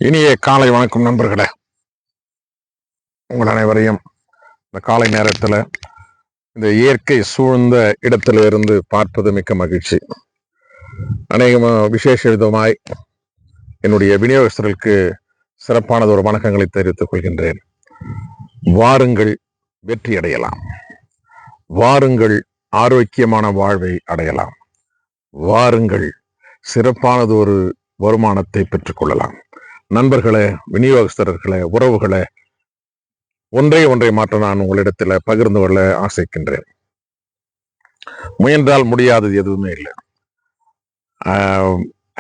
இனிய காலை வணக்கம் நண்பர்களே. உங்கள் அனைவரையும் இந்த காலை நேரத்தில் இந்த இயற்கை சூழ்ந்த இடத்துல இருந்து பார்ப்பது மிக்க மகிழ்ச்சி. விசேஷ விதமாய் என்னுடைய விநியோகஸ்தர்களுக்கு சிறப்பானது ஒரு வணக்கங்களை தெரிவித்துக் கொள்கின்றேன். வாருங்கள், வெற்றி அடையலாம். வாருங்கள், ஆரோக்கியமான வாழ்வை அடையலாம். வாருங்கள், சிறப்பானது ஒரு வருமானத்தை பெற்றுக்கொள்ளலாம். நண்பர்களே, விநியோகஸ்தர்களே, உறவுகளே, ஒன்றை மாற்ற நான் உங்களிடத்தில் பகிர்ந்து கொள்ள ஆசைக்கின்றேன். முயன்றால் முடியாதது எதுவுமே இல்லை.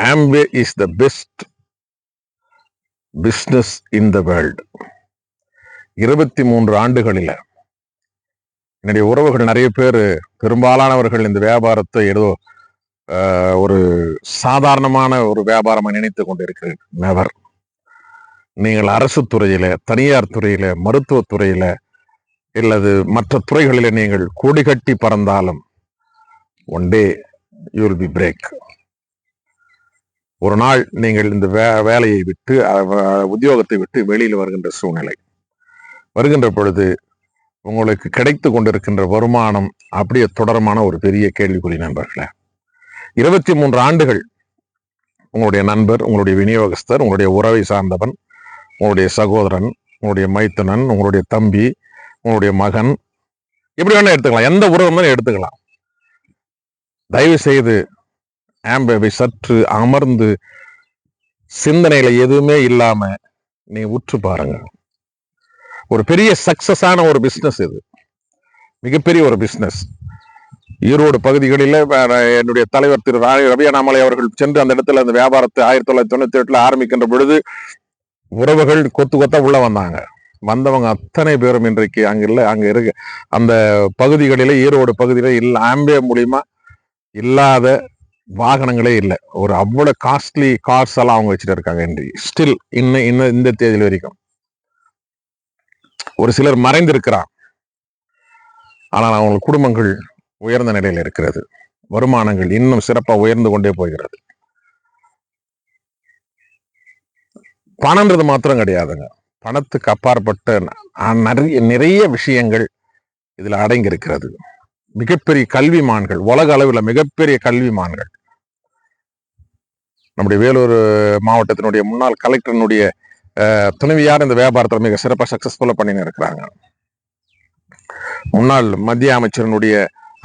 Amway is the best business in the world. 23 ஆண்டுகளில் என்னுடைய உறவுகள் நிறைய பேர், பெரும்பாலானவர்கள் இந்த வியாபாரத்தை ஏதோ ஒரு சாதாரணமான ஒரு வியாபாரமாக நினைத்து கொண்டிருக்கிறேன். நெவர். நீங்கள் அரசு துறையில, தனியார் துறையில, மருத்துவத்துறையில இல்லது மற்ற துறைகளில நீங்கள் கொடி கட்டி பறந்தாலும் one day you will be break. ஒரு நாள் நீங்கள் இந்த வேலையை விட்டு, உத்தியோகத்தை விட்டு வெளியில் வருகின்ற சூழ்நிலை வருகின்ற பொழுது உங்களுக்கு கிடைத்து கொண்டிருக்கின்ற வருமானம் அப்படியே தொடரமான ஒரு பெரிய கேள்விக்குறி. நண்பர்களே, 23 ஆண்டுகள் உங்களுடைய நண்பர், உங்களுடைய விநியோகஸ்தர், உங்களுடைய உறவை சார்ந்தவன், உங்களுடைய சகோதரன், உங்களுடைய மைத்துனன், உங்களுடைய தம்பி, உங்களுடைய மகன், எப்படி வேணா எடுத்துக்கலாம், எந்த உறவு எடுத்துக்கலாம். தயவு செய்து ஆம்பேவை சற்று அமர்ந்து சிந்தனையில எதுவுமே இல்லாம நீ உற்று பாருங்க. ஒரு பெரிய சக்சஸான ஒரு பிசினஸ் இது, மிகப்பெரிய ஒரு பிசினஸ். ஈரோடு பகுதிகளில் என்னுடைய தலைவர் திரு ரவி அண்ணாமலை அவர்கள் சென்று அந்த இடத்துல அந்த வியாபாரத்தை 1998 ஆரம்பிக்கின்ற பொழுது உறவுகள் கொத்து கொத்தா உள்ள வந்தவங்க அத்தனை பேரும் இன்றைக்கு அங்க இருக்கு அந்த பகுதிகளில, ஈரோடு பகுதியில இல்ல, ஆம்பே மூலியமா இல்லாத வாகனங்களே இல்லை. ஒரு அவ்வளவு காஸ்ட்லி கார்ஸ் எல்லாம் அவங்க வச்சுட்டு இருக்காங்க. ஸ்டில் இன்னும் இந்த தேதியில் வரைக்கும் ஒரு சிலர் மறைந்திருக்கிறார். ஆனால் அவங்க குடும்பங்கள் உயர்ந்த நிலையில் இருக்கிறது. வருமானங்கள் இன்னும் சிறப்பா உயர்ந்து கொண்டே போகிறது. பணம்ன்றது மாத்திரம் கிடையாதுங்க. பணத்துக்கு அப்பாற்பட்ட நிறைய விஷயங்கள் இதுல அடங்கி இருக்கிறது. மிகப்பெரிய கல்விமான்கள், உலக அளவில் மிகப்பெரிய கல்விமான்கள். நம்முடைய வேலூர் மாவட்டத்தினுடைய முன்னாள் கலெக்டரினுடைய துணைவியார் இந்த வியாபாரத்தில் மிக சிறப்பாக சக்சஸ்ஃபுல்லா பண்ணின்னு இருக்கிறாங்க. முன்னாள் மத்திய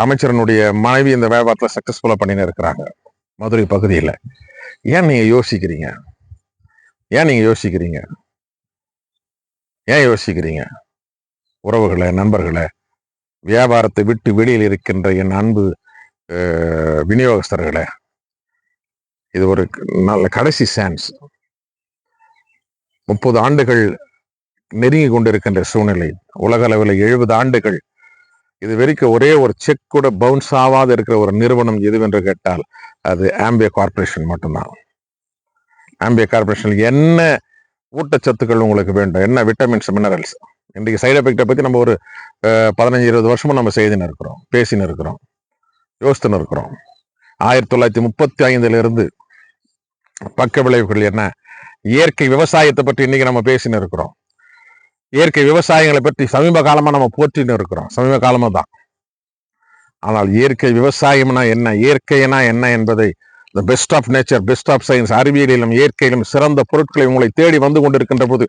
அமைச்சரனுடைய மனைவி இந்த வியாபாரத்தில் சக்சஸ்ஃபுல்லா பண்ணின்னு இருக்கிறாங்க மதுரை பகுதியில். ஏன் நீங்க யோசிக்கிறீங்க? ஏன் யோசிக்கிறீங்க? உறவுகளை, நண்பர்களை, வியாபாரத்தை விட்டு வெளியில் இருக்கின்ற என் அன்பு விநியோகஸ்தர்களை, இது ஒரு நல்ல கடைசி சான்ஸ். 30 ஆண்டுகள் நெருங்கி கொண்டிருக்கின்ற சூழ்நிலை. உலக அளவில் 70 ஆண்டுகள் இது வரைக்கும் ஒரே ஒரு செக் கூட பவுன்ஸ் ஆகாத இருக்கிற ஒரு நிறுவனம் எதுவென்று கேட்டால் அது ஆம்பே கார்பரேஷன் மட்டும்தான். ஆம்பே கார்பரேஷன் என்ன ஊட்டச்சத்துக்கள் உங்களுக்கு வேண்டும், என்ன விட்டமின்ஸ், மினரல்ஸ். இன்றைக்கு சைடு எஃபெக்டை பற்றி நம்ம ஒரு 15-20 வருஷமும் நம்ம செய்துன்னு இருக்கிறோம், பேசின்னு இருக்கிறோம், யோசித்துன்னு இருக்கிறோம். 1935 பக்க விளைவுகள் என்ன, இயற்கை விவசாயத்தை பற்றி இன்னைக்கு நம்ம பேசின்னு இருக்கிறோம். இயற்கை விவசாயங்களை பற்றி சமீப காலமா நம்ம போற்றின்னு இருக்கிறோம், சமீப காலமா தான். ஆனால் இயற்கை விவசாயம்னா என்ன, இயற்கைனா என்ன என்பதை the best of nature, best of science, அறிவியலிலும் இயற்கையிலும் சிறந்த பொருட்களை உங்களை தேடி வந்து கொண்டிருக்கின்ற போது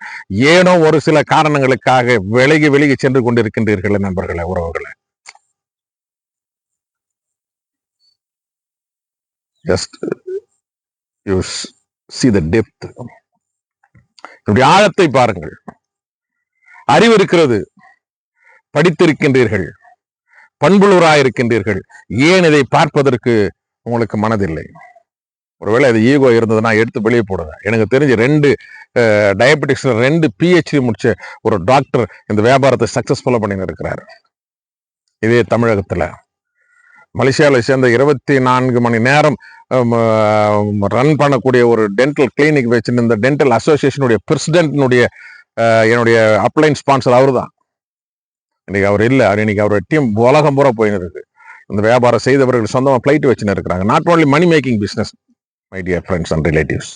ஏனோ ஒரு சில காரணங்களுக்காக விலகி சென்று கொண்டிருக்கின்றீர்கள் நண்பர்களே, உறவுகளை. Just you see the depth. இப்படி ஆழத்தை பாருங்கள். அறிவு இருக்கிறது, படித்திருக்கின்றீர்கள், பண்புள்ளவராயிருக்கின்றீர்கள். ஏன் இதை பார்ப்பதற்கு உங்களுக்கு மனதில்லை? ஒருவேளை அது ஈகோ இருந்ததுன்னா எடுத்து வெளியே போடுங்க. எனக்கு தெரிஞ்சு 2 டயபெட்டிக்ஸ்ல 2 PhD முடிச்ச ஒரு டாக்டர் இந்த வியாபாரத்தை சக்சஸ்ஃபுல்லா பண்ணின்னு இருக்கிறாரு. இதே தமிழகத்துல மலேசியாவில் சேர்ந்த 24 மணி நேரம் ரன் பண்ணக்கூடிய ஒரு டென்டல் கிளினிக் வச்சுன்னு இந்த டென்டல் அசோசியேஷனுடைய பிரசிடென்ட்னுடைய என்னுடைய அப்ளைன் ஸ்பான்சர் அவர் தான். இன்னைக்கு அவர் இல்லை, இன்னைக்கு அவருடைய டீம் உலகம் பூரா போயின்னு இருக்கு. இந்த வியாபாரம் செய்தவர்கள் சொந்தமாக பிளைட் வச்சுன்னு இருக்கிறாங்க. Not only money making business, my dear friends and relatives.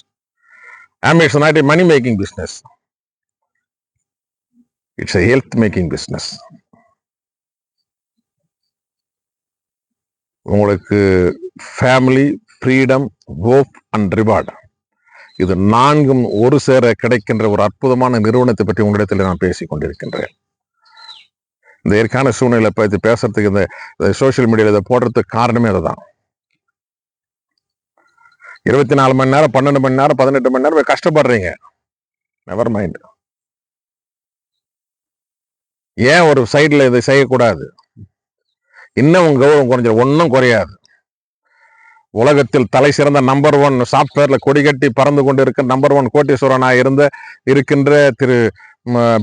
Amway is not a money making business. It's a health making business. உங்களுக்கு family, freedom, hope and reward, இது நான்கும் ஒரு சேர கிடைக்கின்ற ஒரு அற்புதமான நிறுவனத்தை பற்றி உங்களிடத்தில் நான் பேசிக் கொண்டிருக்கின்றேன். இந்த ஏற்கான சூழ்நிலை பற்றி பேசுறதுக்கு இந்த சோசியல் மீடியாவில் இதை போடுறதுக்கு காரணமே அதுதான். 24 மணி நேரம், 12 மணி நேரம், 18 மணி நேரம் கஷ்டப்படுறீங்க. Never mind. ஏன் ஒரு சைட்ல இதை செய்யக்கூடாது? இன்னும் உங்க கௌரவம் குறைஞ்சது ஒன்னும் குறையாது. உலகத்தில் தலை சிறந்த நம்பர் 1 சாப்ட்வேர்ல கொடிகட்டி பறந்து கொண்டு இருக்க நம்பர் 1 கோட்டீஸ்வரனா இருக்கின்ற திரு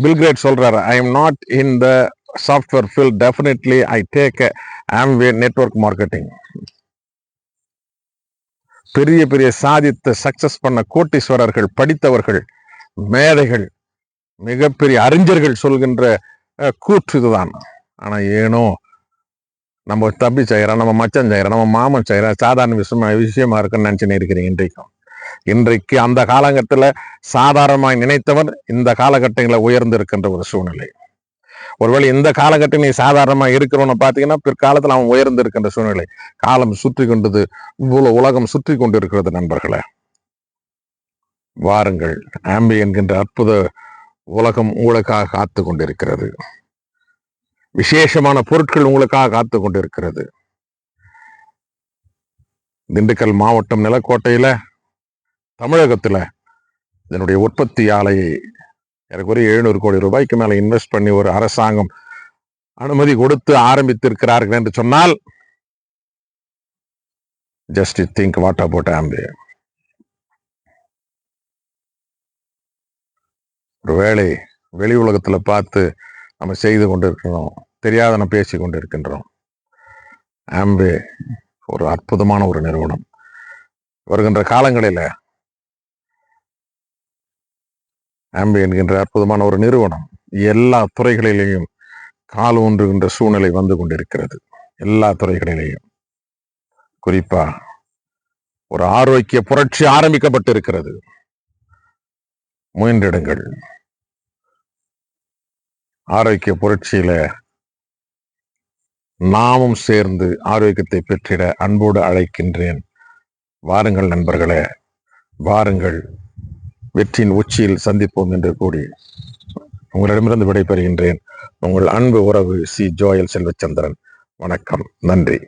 பில்கிரேட் சொல்றாரு, I am not in the software field, definitely I take Amway network marketing. பெரிய பெரிய சாதித்த சக்சஸ் பண்ண கோட்டீஸ்வரர்கள், படித்தவர்கள், மேதைகள், மிகப்பெரிய அறிஞர்கள் சொல்கின்ற கூற்று இதுதான். ஆனா ஏனோ நம்ம தம்பி செய்யறோம், நம்ம மச்சன் செய்யறோம், நம்ம மாமன் செய்யறோம், சாதாரண விஷயமா இருக்குன்னு நினைச்சுன்னு இருக்கிறீங்க. இன்றைக்கு அந்த காலகட்டத்துல சாதாரணமாய் நினைத்தவர் இந்த காலகட்டங்களில் உயர்ந்து இருக்கின்ற ஒரு சூழ்நிலை. ஒருவேளை இந்த காலகட்டம் நீ சாதாரணமா இருக்கிறவன பாத்தீங்கன்னா பிற்காலத்தில் அவன் உயர்ந்து இருக்கின்ற சூழ்நிலை. காலம் சுற்றி கொண்டது, உலகம் சுற்றி கொண்டு இருக்கிறது. நண்பர்களே, வாருங்கள், ஆம்பி என்கின்ற அற்புத உலகம் உங்களுக்காக காத்து கொண்டிருக்கிறது. விசேஷமான பொருட்கள் உங்களுக்காக காத்து கொண்டிருக்கிறது. திண்டுக்கல் மாவட்டம் நிலக்கோட்டையில, தமிழகத்துல இதனுடைய உற்பத்தி ஆலையை ஏறக்குறைய 700 கோடி ரூபாய்க்கு மேல இன்வெஸ்ட் பண்ணி ஒரு அரசாங்கம் அனுமதி கொடுத்து ஆரம்பித்திருக்கிறார்கள் என்று சொன்னால், ஜஸ்ட் திங்க் வாட் அபவுட் ஆம்பே. ஒருவேளை வெளி உலகத்துல பார்த்து நம்ம செய்து கொண்டிருக்கிறோம், தெரியாத பேசி கொண்டிருக்கின்றோம். ஆம்பே ஒரு அற்புதமான ஒரு நிறுவனம். வருகின்ற காலங்களில ஆம்பே என்கின்ற அற்புதமான ஒரு நிறுவனம் எல்லா துறைகளிலேயும் கால் ஊன்றுகின்ற சூழ்நிலை வந்து கொண்டிருக்கிறது. எல்லா துறைகளிலேயும் குறிப்பா ஒரு ஆரோக்கிய புரட்சி ஆரம்பிக்கப்பட்டிருக்கிறது. முயன்றிடுங்கள். ஆரோக்கிய புரட்சியில நாமும் சேர்ந்து ஆரோக்கியத்தை பெற்றிட அன்போடு அழைக்கின்றேன். வாருங்கள் நண்பர்களே, வாருங்கள், வெற்றியின் உச்சியில் சந்திப்போம் என்று கூறி உங்களிடமிருந்து விடைபெறுகின்றேன். உங்கள் அன்பு உறவு சி. ஜோயல் செல்வச்சந்திரன். வணக்கம், நன்றி.